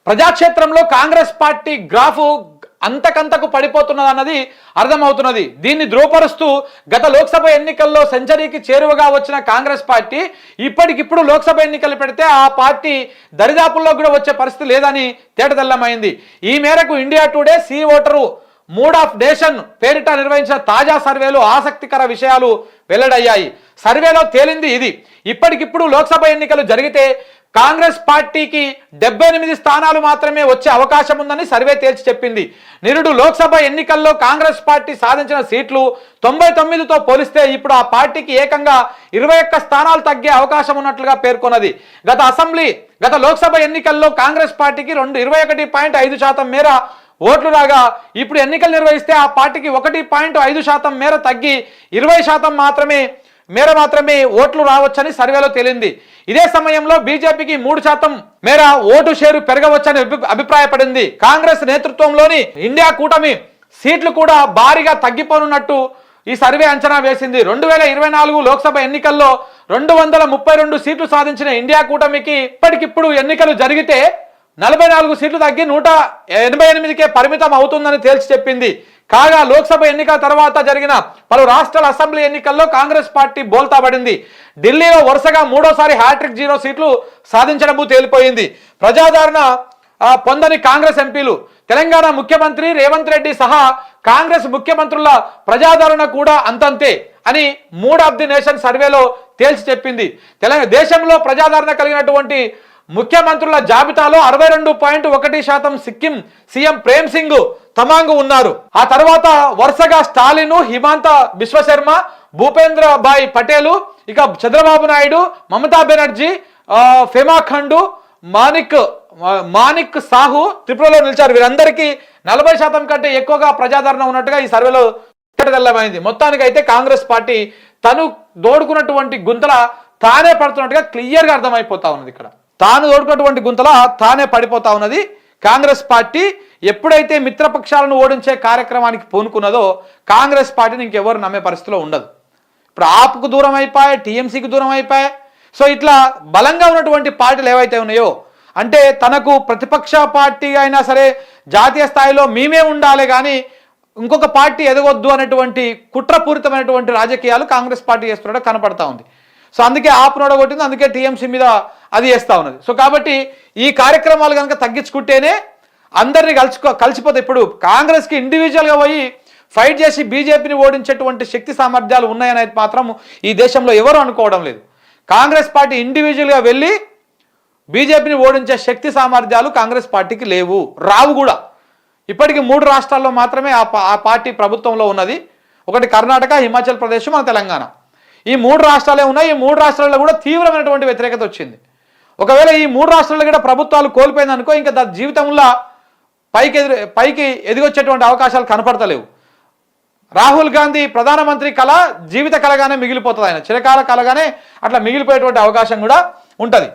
ప్రజాక్షేత్రంలో Congress party graph అంతకంతకు పడిపోతున్నదన్నది అర్థమవుతున్నది. దీన్ని ధృవపరుస్తూ గత లోక్సభ ఎన్నికల్లో సెంచరీకి చేరువగా వచ్చిన కాంగ్రెస్ పార్టీ ఇప్పటికిప్పుడు లోక్సభ ఎన్నికలు పెడితే ఆ పార్టీ దరిదాపుల్లో కూడా వచ్చే పరిస్థితి లేదని తేటతెల్లమైంది. ఈ మేరకు India Today C voter mood of nation పేరిట నిర్వహించిన తాజా సర్వేలో ఆసక్తికర విషయాలు వెల్లడయ్యాయి. సర్వేలో తేలింది ఇది: ఇప్పటికిప్పుడు లోక్సభ ఎన్నికలు జరిగితే కాంగ్రెస్ పార్టీకి 78 స్థానాలు మాత్రమే వచ్చే అవకాశం ఉందని సర్వే తేల్చి చెప్పింది. నిరుడు లోక్సభ ఎన్నికల్లో కాంగ్రెస్ పార్టీ సాధించిన సీట్లు 99తో పోలిస్తే ఇప్పుడు ఆ పార్టీకి ఏకంగా 21 స్థానాలు తగ్గే అవకాశం ఉన్నట్లుగా పేర్కొన్నది. గత లోక్సభ ఎన్నికల్లో కాంగ్రెస్ పార్టీకి 21.5% మేర ఓట్లు రాగా ఇప్పుడు ఎన్నికలు నిర్వహిస్తే ఆ పార్టీకి 1.5% మేర తగ్గి 20% మాత్రమే ఓట్లు రావచ్చని సర్వేలో తేలింది. ఇదే సమయంలో బీజేపీకి 3% మేర ఓటు షేరు పెరగవచ్చని అభిప్రాయపడింది. కాంగ్రెస్ నేతృత్వంలోని ఇండియా కూటమి సీట్లు కూడా భారీగా తగ్గిపోనున్నట్టు ఈ సర్వే అంచనా వేసింది. 2024 లోక్సభ ఎన్నికల్లో 232 సీట్లు సాధించిన ఇండియా కూటమికి ఇప్పటికిప్పుడు ఎన్నికలు జరిగితే 44 సీట్లు తగ్గి 188కే పరిమితం అవుతుందని తేల్చి చెప్పింది. కాగా లోక్సభ ఎన్నికల తర్వాత జరిగిన పలు రాష్ట్రాల అసెంబ్లీ ఎన్నికల్లో కాంగ్రెస్ పార్టీ బోల్తాబడింది. ఢిల్లీలో వరుసగా మూడోసారి హ్యాట్రిక్ 0 సీట్లు సాధించడం తేలిపోయింది. ప్రజాదరణ పొందని కాంగ్రెస్ ఎంపీలు, తెలంగాణ ముఖ్యమంత్రి రేవంత్ రెడ్డి సహా కాంగ్రెస్ ముఖ్యమంత్రుల ప్రజాదరణ కూడా అంతంతే అని మూడ్ ఆఫ్ ది నేషన్ సర్వేలో తేల్చి చెప్పింది. దేశంలో ప్రజాదరణ కలిగినటువంటి ముఖ్యమంత్రుల జాబితాలో 62.1% సిక్కిం సీఎం ప్రేమ్ సింగ్ తమాంగ్ ఉన్నారు. ఆ తర్వాత వరుసగా స్టాలిన్, హిమాంత బిశ్వశర్మ, భూపేంద్ర భాయ్ పటేల్, ఇక చంద్రబాబు నాయుడు, మమతా బెనర్జీ, ఫెమా ఖండు, మానిక్ సాహు త్రిపురలో నిలిచారు. వీరందరికీ 40% కంటే ఎక్కువగా ప్రజాదరణ ఉన్నట్టుగా ఈ సర్వేలో తెల్లమైంది. మొత్తానికి అయితే కాంగ్రెస్ పార్టీ తను దోడుకున్నటువంటి గుంతల తానే పడుతున్నట్టుగా క్లియర్గా అర్థమైపోతా ఉన్నది. ఇక్కడ తాను దోడుకున్నటువంటి గుంతల తానే పడిపోతా ఉన్నది. కాంగ్రెస్ పార్టీ ఎప్పుడైతే మిత్రపక్షాలను ఓడించే కార్యక్రమానికి పూనుకున్నదో కాంగ్రెస్ పార్టీని ఇంకెవరు నమ్మే పరిస్థితిలో ఉండదు. ఇప్పుడు ఆప్కు దూరం అయిపోయాయి, టీఎంసీకి దూరం అయిపోయాయి. సో ఇట్లా బలంగా ఉన్నటువంటి పార్టీలు ఏవైతే ఉన్నాయో, అంటే తనకు ప్రతిపక్ష పార్టీ అయినా సరే జాతీయ స్థాయిలో మేమే ఉండాలి కానీ ఇంకొక పార్టీ ఎదగొద్దు అనేటువంటి కుట్రపూరితమైనటువంటి రాజకీయాలు కాంగ్రెస్ పార్టీ చేస్తున్నట్టు కనపడతా ఉంది. సో అందుకే ఆప్ నోడగొట్టింది, అందుకే టీఎంసీ మీద అది చేస్తూ ఉన్నది. సో కాబట్టి ఈ కార్యక్రమాలు కనుక తగ్గించుకుంటేనే అందరినీ కలిసిపోతే, ఇప్పుడు కాంగ్రెస్కి ఇండివిజువల్గా పోయి ఫైట్ చేసి బీజేపీని ఓడించేటువంటి శక్తి సామర్థ్యాలు ఉన్నాయనేది మాత్రం ఈ దేశంలో ఎవరు అనుకోవడం లేదు. కాంగ్రెస్ పార్టీ ఇండివిజువల్గా వెళ్ళి బీజేపీని ఓడించే శక్తి సామర్థ్యాలు కాంగ్రెస్ పార్టీకి లేవు, రావు కూడా. ఇప్పటికీ 3 రాష్ట్రాల్లో మాత్రమే ఆ పార్టీ ప్రభుత్వంలో ఉన్నది. ఒకటి కర్ణాటక, హిమాచల్ ప్రదేశ్, మన తెలంగాణ. ఈ 3 రాష్ట్రాలే ఉన్నాయి. ఈ 3 రాష్ట్రాల్లో కూడా తీవ్రమైనటువంటి వ్యతిరేకత వచ్చింది. ఒకవేళ ఈ 3 రాష్ట్రాల్లో కూడా ప్రభుత్వాలు కోల్పోయింది అనుకో, ఇంకా దాని జీవితంలో పైకి ఎదిగొచ్చేటువంటి అవకాశాలు కనపడతలేవు. రాహుల్ గాంధీ ప్రధానమంత్రి కళ జీవిత కళగానే మిగిలిపోతుంది, ఆయన చిరకాల కళగానే అట్లా మిగిలిపోయేటువంటి అవకాశం కూడా ఉంటుంది.